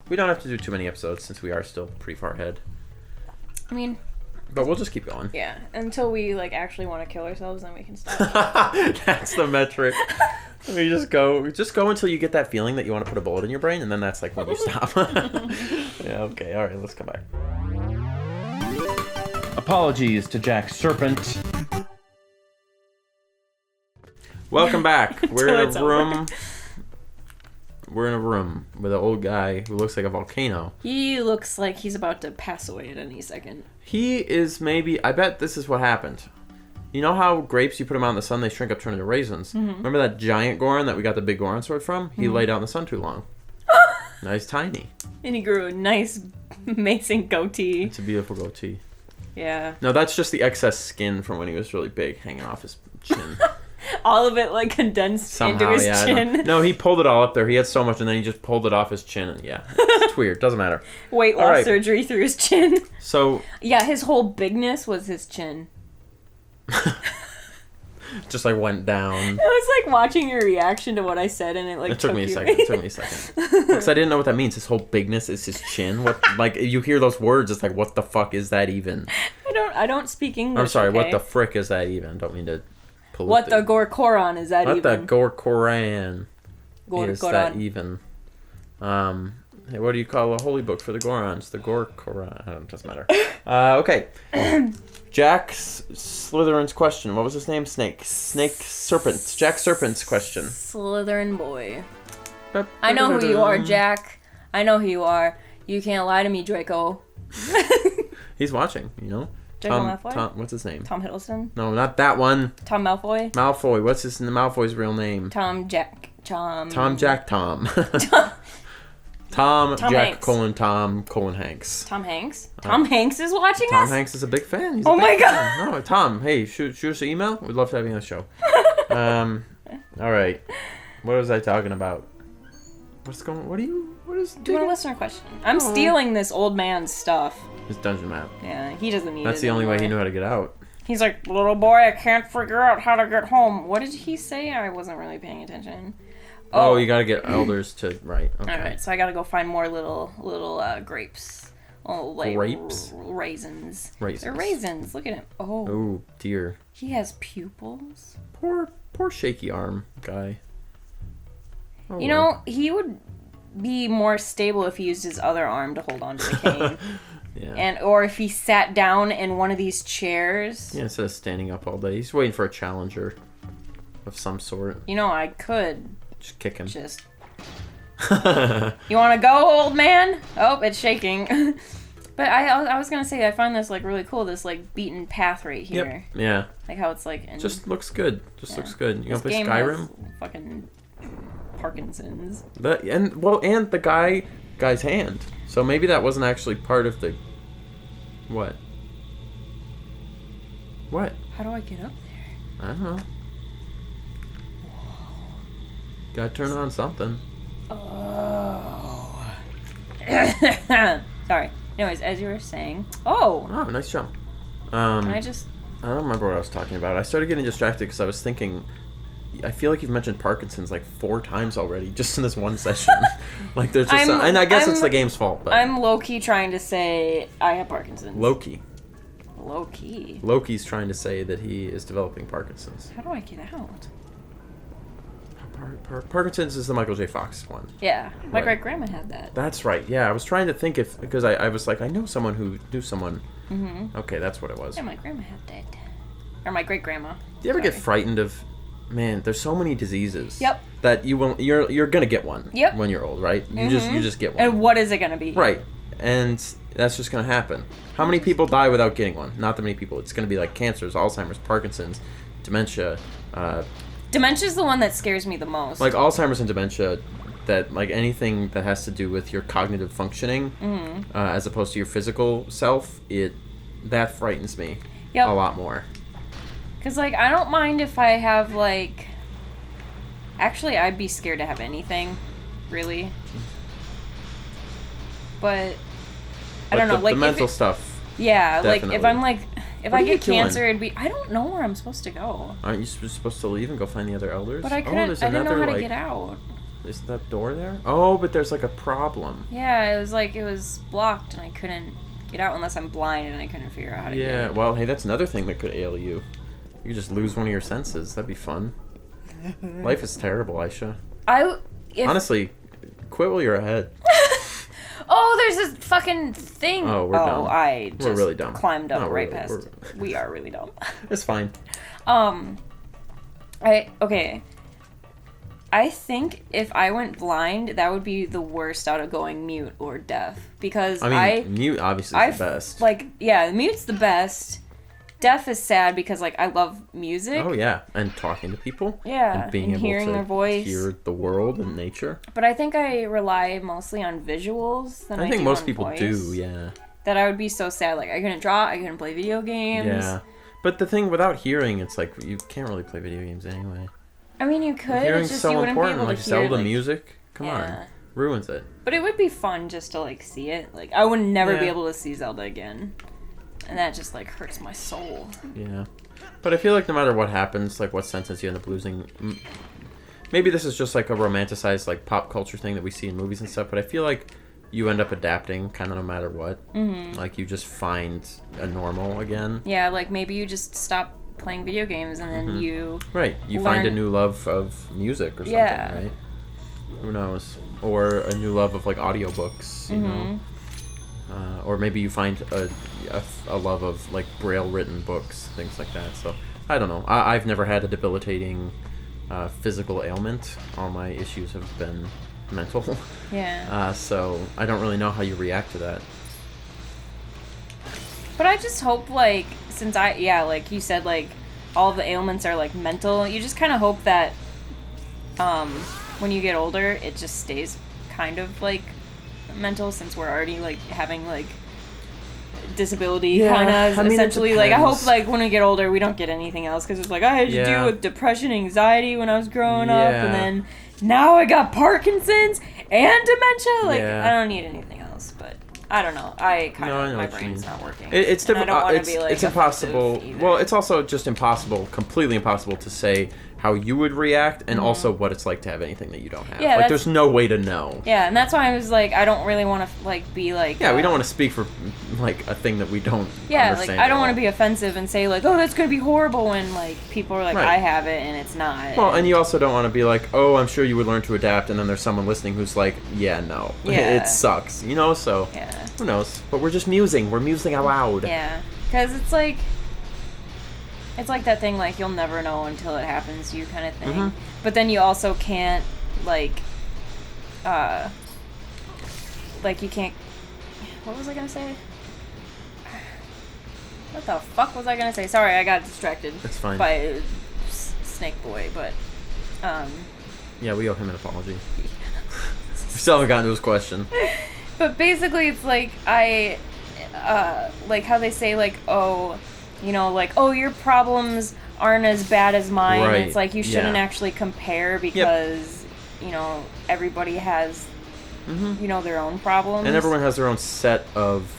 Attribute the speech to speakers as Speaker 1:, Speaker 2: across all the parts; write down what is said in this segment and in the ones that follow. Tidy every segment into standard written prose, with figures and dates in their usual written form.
Speaker 1: We don't have to do too many episodes since we are still pretty far ahead.
Speaker 2: I mean...
Speaker 1: But we'll just keep going.
Speaker 2: Yeah, until we, like, actually want to kill ourselves, then we can stop.
Speaker 1: That's the metric. We just go until you get that feeling that you want to put a bullet in your brain, and then that's, like, when you stop. Yeah, okay, alright, let's come back. Apologies to Jack Serpent. Welcome back. We're in a room... We're in a room with an old guy who looks like a volcano.
Speaker 2: He looks like he's about to pass away at any second.
Speaker 1: He is maybe... I bet this is what happened. You know how grapes, you put them out in the sun, they shrink up, turn into raisins? Mm-hmm. Remember that giant Goron that we got the big Goron sword from? He laid out in the sun too long. Now he's tiny.
Speaker 2: And he grew a nice Mason goatee.
Speaker 1: It's a beautiful goatee.
Speaker 2: Yeah.
Speaker 1: No, that's just the excess skin from when he was really big hanging off his chin.
Speaker 2: All of it, like, condensed
Speaker 1: Somehow,
Speaker 2: into his chin.
Speaker 1: No, he pulled it all up there. He had so much, and then he just pulled it off his chin. And yeah, it's weird. Doesn't matter.
Speaker 2: Weight loss surgery through his chin.
Speaker 1: So...
Speaker 2: Yeah, his whole bigness was his chin.
Speaker 1: Just, like, went down.
Speaker 2: It was like watching your reaction to what I said, and it, like,
Speaker 1: It took me a second. Because I didn't know what that means. His whole bigness is his chin. What, like, you hear those words, it's like, what the fuck is that even?
Speaker 2: I don't speak English.
Speaker 1: I'm sorry,
Speaker 2: okay?
Speaker 1: What the frick is that even? Don't mean to pollute
Speaker 2: What the Gorkoran is that
Speaker 1: what
Speaker 2: even?
Speaker 1: What the Gorkoran is that
Speaker 2: Gorkoran.
Speaker 1: even? Hey, what do you call a holy book for the Gorons? The Gorkoran. It doesn't matter. Okay. Jack Slytherin's question. What was his name? Snake Serpent. Jack Serpent's question.
Speaker 2: Slytherin boy. I know who you are, Jack. I know who you are. You can't lie to me, Draco.
Speaker 1: He's watching, you know?
Speaker 2: Draco Malfoy?
Speaker 1: What's his name?
Speaker 2: Tom Hiddleston?
Speaker 1: No, not that one.
Speaker 2: Tom Malfoy?
Speaker 1: Malfoy. What's Malfoy's real name?
Speaker 2: Tom Jack
Speaker 1: Tom.
Speaker 2: Tom
Speaker 1: Jack
Speaker 2: Hanks.
Speaker 1: Colon Hanks.
Speaker 2: Tom Hanks? Tom Hanks is watching us?
Speaker 1: Tom Hanks is a big fan. He's
Speaker 2: oh
Speaker 1: a big
Speaker 2: my god!
Speaker 1: fan. No, Tom, hey, shoot us an email. We'd love to have you on the show. All right. What was I talking about? Do you want
Speaker 2: a listener question? I'm stealing this old man's stuff.
Speaker 1: His dungeon map.
Speaker 2: Yeah, he doesn't need it.
Speaker 1: That's the only way he knew how to get out.
Speaker 2: He's like, little boy, I can't figure out how to get home. What did he say? I wasn't really paying attention.
Speaker 1: Oh, you gotta get elders to... Right, okay.
Speaker 2: Alright, so I gotta go find more little grapes. Oh, like...
Speaker 1: Grapes?
Speaker 2: Raisins.
Speaker 1: Raisins.
Speaker 2: They're raisins. Look at him.
Speaker 1: Oh, dear.
Speaker 2: He has pupils.
Speaker 1: Poor shaky arm guy. Oh,
Speaker 2: you know, he would be more stable if he used his other arm to hold on to the cane.
Speaker 1: Yeah.
Speaker 2: Or if he sat down in one of these chairs.
Speaker 1: Yeah, instead of standing up all day. He's waiting for a challenger of some sort.
Speaker 2: You know, I could...
Speaker 1: Just kick him.
Speaker 2: You want to go, old man? Oh, it's shaking. But I was gonna say I find this like really cool. This like beaten path right here.
Speaker 1: Yep. Yeah.
Speaker 2: Like how it's like.
Speaker 1: Just looks good. Looks good. You gonna play Skyrim?
Speaker 2: Has fucking Parkinson's.
Speaker 1: And the guy's hand. So maybe that wasn't actually part of the. What? What?
Speaker 2: How do I get up there?
Speaker 1: I don't know. Gotta turn on something.
Speaker 2: Oh. Sorry. Anyways, as you were saying... Oh,
Speaker 1: nice jump.
Speaker 2: Can I just...
Speaker 1: I don't remember what I was talking about. I started getting distracted because I was thinking... I feel like you've mentioned Parkinson's like 4 times already, just in this one session. Like there's just... and I guess it's the game's fault, but...
Speaker 2: I'm low-key trying to say I have Parkinson's.
Speaker 1: Low-key.
Speaker 2: Low-key?
Speaker 1: Loki's trying to say that he is developing Parkinson's.
Speaker 2: How do I get out?
Speaker 1: Parkinson's is the Michael J. Fox one.
Speaker 2: Yeah, my great-grandma had that.
Speaker 1: That's right. Yeah, I was trying to think because I was like, I know someone who knew someone. Mm-hmm. Okay, that's what it was.
Speaker 2: Yeah, my grandma had that. Or my great-grandma.
Speaker 1: Do you ever get frightened of... Man, there's so many diseases.
Speaker 2: Yep.
Speaker 1: That you're gonna get one.
Speaker 2: Yep.
Speaker 1: When you're old, right? You just get one.
Speaker 2: And what is it gonna be?
Speaker 1: Right. And that's just gonna happen. How many people die without getting one? Not that many people. It's gonna be like cancers, Alzheimer's, Parkinson's, dementia.
Speaker 2: Dementia's the one that scares me the most.
Speaker 1: Like Alzheimer's and dementia, that like anything that has to do with your cognitive functioning, as opposed to your physical self, that frightens me a lot more.
Speaker 2: Because, like, I don't mind if I have, like... Actually, I'd be scared to have anything, really. But, I don't know, like...
Speaker 1: The mental stuff.
Speaker 2: Yeah,
Speaker 1: definitely.
Speaker 2: Like, if I'm, like... If
Speaker 1: what
Speaker 2: I get cancer, it'd be... I don't know where I'm supposed to go.
Speaker 1: Aren't you supposed to leave and go find the other elders?
Speaker 2: But I couldn't... I didn't know how to get out.
Speaker 1: is that door there? Oh, but there's like a problem.
Speaker 2: Yeah, it was blocked and I couldn't get out unless I'm blind and I couldn't figure out how to get
Speaker 1: Yeah,
Speaker 2: it.
Speaker 1: well, hey, that's another thing that could ail you. You could just lose one of your senses. That'd be fun. Life is terrible, Aisha. Honestly, quit while you're ahead.
Speaker 2: Oh, there's this fucking thing.
Speaker 1: Oh, we're dumb.
Speaker 2: I just
Speaker 1: we're really dumb.
Speaker 2: climbed up
Speaker 1: No,
Speaker 2: right past.
Speaker 1: we're...
Speaker 2: We are really dumb.
Speaker 1: It's fine.
Speaker 2: I think if I went blind, that would be the worst out of going mute or deaf. Because
Speaker 1: mute obviously is the best.
Speaker 2: Mute's the best. Deaf is sad because, I love music.
Speaker 1: Oh, yeah. And talking to people.
Speaker 2: Yeah.
Speaker 1: And being able
Speaker 2: hearing
Speaker 1: to
Speaker 2: their voice.
Speaker 1: hear the world and nature.
Speaker 2: But I think I rely mostly on visuals than I think
Speaker 1: most
Speaker 2: on
Speaker 1: people
Speaker 2: voice.
Speaker 1: do, yeah.
Speaker 2: That I would be so sad. I couldn't draw, I couldn't play video games.
Speaker 1: Yeah. But the thing without hearing, it's you can't really play video games anyway.
Speaker 2: I mean, you could.
Speaker 1: Hearing's
Speaker 2: it's just
Speaker 1: so
Speaker 2: you wouldn't
Speaker 1: important.
Speaker 2: be able to hear,
Speaker 1: Zelda music. Come
Speaker 2: yeah.
Speaker 1: on. Ruins it.
Speaker 2: But it would be fun just to, see it. I would never be
Speaker 1: Yeah.
Speaker 2: able to see Zelda again. And that just, hurts my soul.
Speaker 1: Yeah. But I feel like no matter what happens, what sentence you end up losing... Maybe this is just, a romanticized, pop culture thing that we see in movies and stuff, but I feel like you end up adapting kind of no matter what.
Speaker 2: Mm-hmm.
Speaker 1: You just find a normal again.
Speaker 2: Yeah, maybe you just stop playing video games and then you...
Speaker 1: Right. You find a new love of music or something, right? Who knows? Or a new love of, audiobooks, you know? Or maybe you find a love of braille-written books, things like that. So I don't know. I've never had a debilitating physical ailment. All my issues have been mental.
Speaker 2: Yeah.
Speaker 1: So I don't really know how you react to that.
Speaker 2: But I just hope since like you said, all the ailments are mental. You just kind of hope that when you get older, it just stays kind of mental, since we're already having disability kind of essentially. I hope when we get older we don't get anything else, because it's I had to deal with depression, anxiety when I was growing up, and then now I got Parkinson's and dementia. I don't need anything else, but I don't know. My brain's not working.
Speaker 1: It's difficult.
Speaker 2: I don't want to be
Speaker 1: it's impossible. Well, it's also just impossible, completely impossible to say how you would react, and also what it's like to have anything that you don't have.
Speaker 2: Yeah,
Speaker 1: there's no way to know.
Speaker 2: Yeah, and that's why I was I don't really want to be
Speaker 1: Yeah, we don't want to speak for a thing that we don't.
Speaker 2: Yeah,
Speaker 1: understand
Speaker 2: I don't want to be offensive and say oh, that's gonna be horrible when people are
Speaker 1: Right.
Speaker 2: I have it and it's not.
Speaker 1: Well, and you also don't want to be oh, I'm sure you would learn to adapt, and then there's someone listening who's yeah, no,
Speaker 2: Yeah.
Speaker 1: it sucks, so
Speaker 2: Yeah.
Speaker 1: who knows? But we're just musing. We're musing out loud.
Speaker 2: Yeah, because it's it's that thing you'll never know until it happens to you kind of thing.
Speaker 1: Mm-hmm.
Speaker 2: But then you also can't you can't. What was I gonna say? What the fuck was I gonna say? Sorry, I got distracted.
Speaker 1: That's fine.
Speaker 2: By Snake Boy, but
Speaker 1: Yeah, we owe him an apology. We still haven't gotten to his question.
Speaker 2: But basically, it's I how they say oh, oh, your problems aren't as bad as mine.
Speaker 1: Right.
Speaker 2: It's you shouldn't actually compare, because everybody has their own problems,
Speaker 1: and everyone has their own set of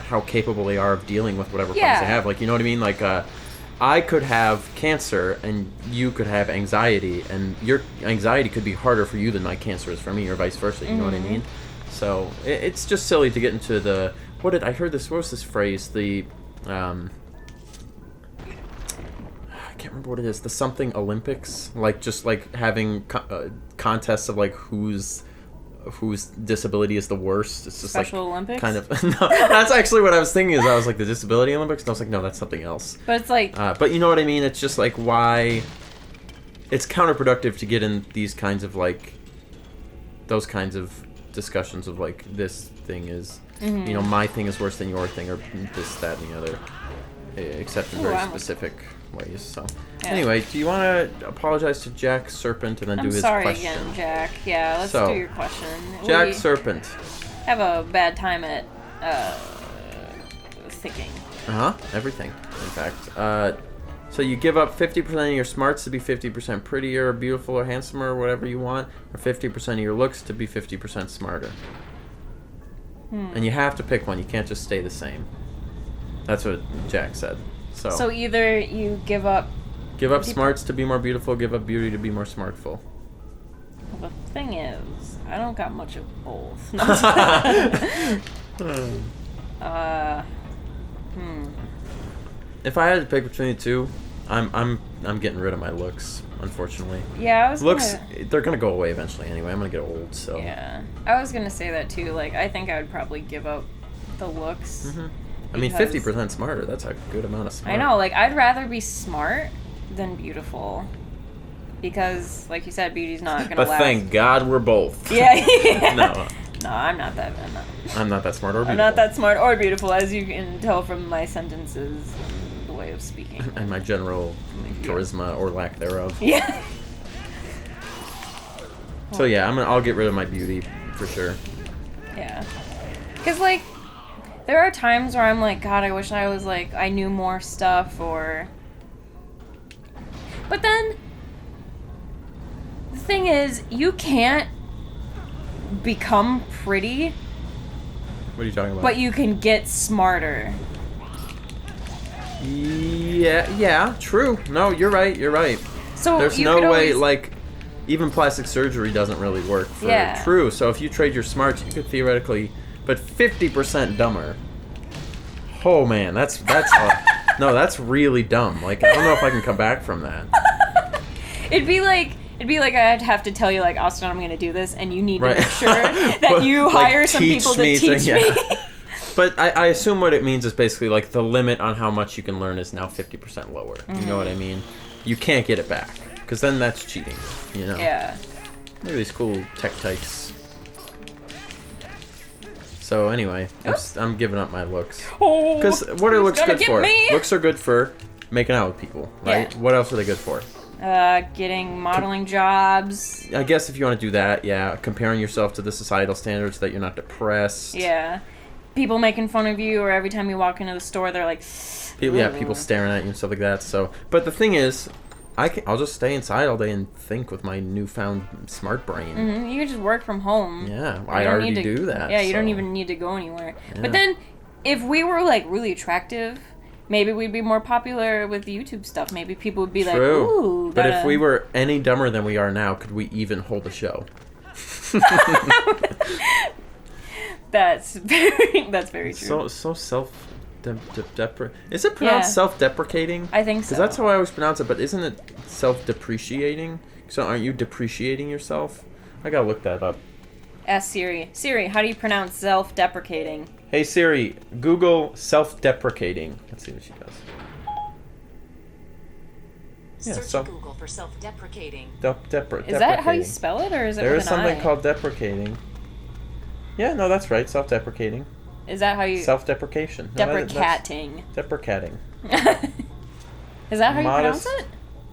Speaker 1: how capable they are of dealing with whatever problems they have. You know what I mean? I could have cancer and you could have anxiety, and your anxiety could be harder for you than my cancer is for me, or vice versa. You know what I mean? So it's just silly to get into the what was this phrase? The I can't remember what it is. The something Olympics, having contests of whose disability is the worst. It's just
Speaker 2: Special Olympics?
Speaker 1: Kind of. No, that's actually what I was thinking. I was the disability Olympics, and I was no, that's something else.
Speaker 2: But it's
Speaker 1: but you know what I mean. It's just why it's counterproductive to get in these kinds of those kinds of discussions of this thing is my thing is worse than your thing, or this, that, and the other, except in very specific ways. So anyway, do you want to apologize to Jack Serpent and then do his question?
Speaker 2: I'm sorry again, Jack. Yeah, let's do your question.
Speaker 1: Jack Serpent.
Speaker 2: Have a bad time at thinking.
Speaker 1: Everything, in fact. So you give up 50% of your smarts to be 50% prettier, or beautiful, or handsomer, or whatever you want, or 50% of your looks to be 50% smarter. And you have to pick one. You can't just stay the same. That's what Jack said. So
Speaker 2: either you give up
Speaker 1: smarts to be more beautiful, give up beauty to be more smartful.
Speaker 2: The thing is, I don't got much of both.
Speaker 1: If I had to pick between the two, I'm getting rid of my looks, unfortunately.
Speaker 2: Yeah, I was
Speaker 1: they're gonna go away eventually anyway. I'm gonna get old, so.
Speaker 2: Yeah, I was gonna say that too. Like, I think I would probably give up the looks.
Speaker 1: Mm-hmm. I mean, 50% smarter. That's a good amount of smart.
Speaker 2: I know. Like, I'd rather be smart than beautiful, because, like you said, beauty's not gonna last.
Speaker 1: But thank God we're both.
Speaker 2: Yeah.
Speaker 1: No.
Speaker 2: No, I'm not that.
Speaker 1: I'm not that smart or beautiful.
Speaker 2: I'm not that smart or beautiful, as you can tell from my sentences and the way of speaking.
Speaker 1: And my general charisma or lack thereof.
Speaker 2: Yeah.
Speaker 1: So yeah, I'll get rid of my beauty for sure.
Speaker 2: Yeah. Because, like, there are times where I'm like, God, I wish I was like, I knew more stuff, or. But then, the thing is, you can't become pretty.
Speaker 1: What are you talking about?
Speaker 2: But you can get smarter.
Speaker 1: Yeah, true. No, you're right.
Speaker 2: So
Speaker 1: there's no way, like, even plastic surgery doesn't really work for true. So if you trade your smarts, you could theoretically, but 50% dumber. Oh man, that's no, that's really dumb. Like, I don't know if I can come back from that.
Speaker 2: It'd be like I'd have to tell you, like, Austin, I'm going to do this, and you need to make sure that you hire some people to teach me.
Speaker 1: But I assume what it means is basically, like, the limit on how much you can learn is now 50% lower. Mm-hmm. You know what I mean? You can't get it back, because then that's cheating, you know?
Speaker 2: Yeah.
Speaker 1: Look at these cool tech types. So anyway, I'm giving up my looks. Because what are looks good for? Looks are good for making out with people, right? Yeah. What else are they good for?
Speaker 2: Getting modeling jobs.
Speaker 1: I guess if you want to do that, yeah. Comparing yourself to the societal standards so that you're not depressed.
Speaker 2: Yeah. People making fun of you, or every time you walk into the store, they're like...
Speaker 1: People staring at you and stuff like that. So, but the thing is, I'll just stay inside all day and think with my newfound smart brain.
Speaker 2: Mm-hmm. You can just work from home.
Speaker 1: Yeah, I already do that.
Speaker 2: Yeah, you don't even need to go anywhere. Yeah. But then, if we were, like, really attractive... Maybe we'd be more popular with the YouTube stuff. Maybe people would be like, ooh.
Speaker 1: But if we were any dumber than we are now, could we even hold a show?
Speaker 2: That's very true.
Speaker 1: So Is it pronounced self-deprecating?
Speaker 2: I think so.
Speaker 1: Because that's how I always pronounce it, but isn't it self-depreciating? So aren't you depreciating yourself? I gotta look that up.
Speaker 2: Ask Siri. Siri, how do you pronounce self-deprecating?
Speaker 1: Hey Siri, Google self-deprecating. Let's see what she does.
Speaker 3: Search Google for self-deprecating.
Speaker 2: Is that how you spell it, or is it
Speaker 1: There
Speaker 2: with
Speaker 1: is
Speaker 2: an
Speaker 1: something
Speaker 2: I?
Speaker 1: called deprecating. Yeah, no, that's right. Self-deprecating.
Speaker 2: Is that how you...
Speaker 1: Self-deprecation.
Speaker 2: Deprecating.
Speaker 1: Deprecating.
Speaker 2: Is that how you pronounce it?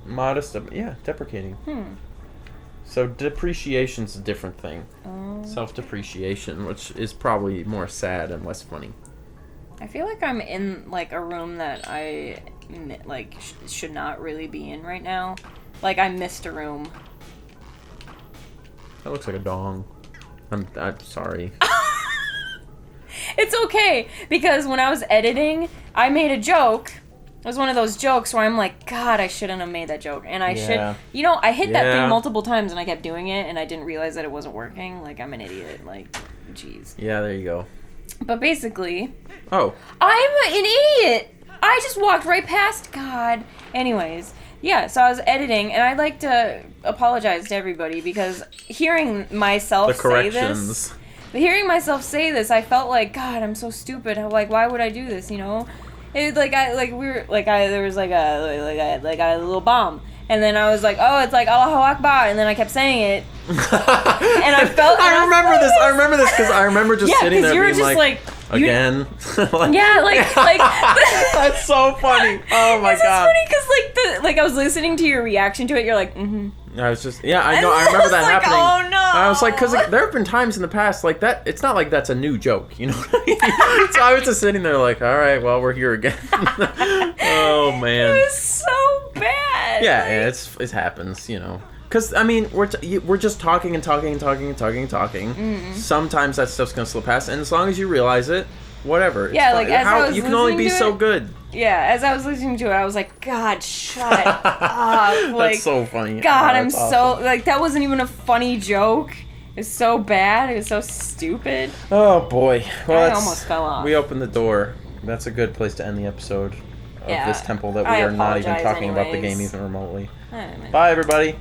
Speaker 1: Modest. Yeah, deprecating. So depreciation's a different thing. Self-depreciation, which is probably more sad and less funny.
Speaker 2: I feel like I'm in, like, a room that I, like, should not really be in right now. Like, I missed a room.
Speaker 1: That looks like a dong. I'm sorry.
Speaker 2: It's okay, because when I was editing, I made a joke. It was one of those jokes where I'm like, God, I shouldn't have made that joke. And I should... You know, I hit that thing multiple times, and I kept doing it, and I didn't realize that it wasn't working. Like, I'm an idiot. Like, jeez.
Speaker 1: Yeah, there you go.
Speaker 2: But basically...
Speaker 1: Oh.
Speaker 2: I'm an idiot! I just walked right past God. Anyways, yeah, so I was editing, and I'd like to apologize to everybody, because hearing myself say this... Hearing myself say this, I felt like, God, I'm so stupid. Like, why would I do this, you know? It, there was like a little bomb, and then I was like, oh, it's like Allahu Akbar, and then I kept saying it, and I felt.
Speaker 1: I remember this because I remember just sitting there being like again. That's so funny. Oh my God. It's
Speaker 2: funny because I was listening to your reaction to it. You're like, mm-hmm.
Speaker 1: I was just, I know, I remember that happening.
Speaker 2: Oh no!
Speaker 1: I was like, because there have been times in the past like that. It's not like that's a new joke, you know what I mean? So I was just sitting there like, all right, well, we're here again. Oh man,
Speaker 2: it was so bad.
Speaker 1: Yeah, it happens, you know. Because I mean, we're just talking and talking and talking and talking and talking.
Speaker 2: Mm-hmm.
Speaker 1: Sometimes that stuff's gonna slip past, and as long as you realize it, whatever. It's
Speaker 2: Yeah,
Speaker 1: fine.
Speaker 2: like, as I was
Speaker 1: you can only be
Speaker 2: listening to
Speaker 1: so
Speaker 2: it-
Speaker 1: good.
Speaker 2: Yeah, as I was listening to it, I was like, God, shut up. Like,
Speaker 1: That's so funny.
Speaker 2: God,
Speaker 1: Oh,
Speaker 2: I'm
Speaker 1: that's
Speaker 2: so
Speaker 1: awesome.
Speaker 2: like that wasn't even a funny joke. It was so bad. It was so stupid.
Speaker 1: Oh boy. Well,
Speaker 2: I
Speaker 1: that's,
Speaker 2: almost fell off.
Speaker 1: We opened the door. That's a good place to end the episode of
Speaker 2: Yeah,
Speaker 1: this temple that we
Speaker 2: I
Speaker 1: are not even
Speaker 2: apologize
Speaker 1: talking about the
Speaker 2: anyways.
Speaker 1: game even remotely.
Speaker 2: I don't know.
Speaker 1: Bye, everybody.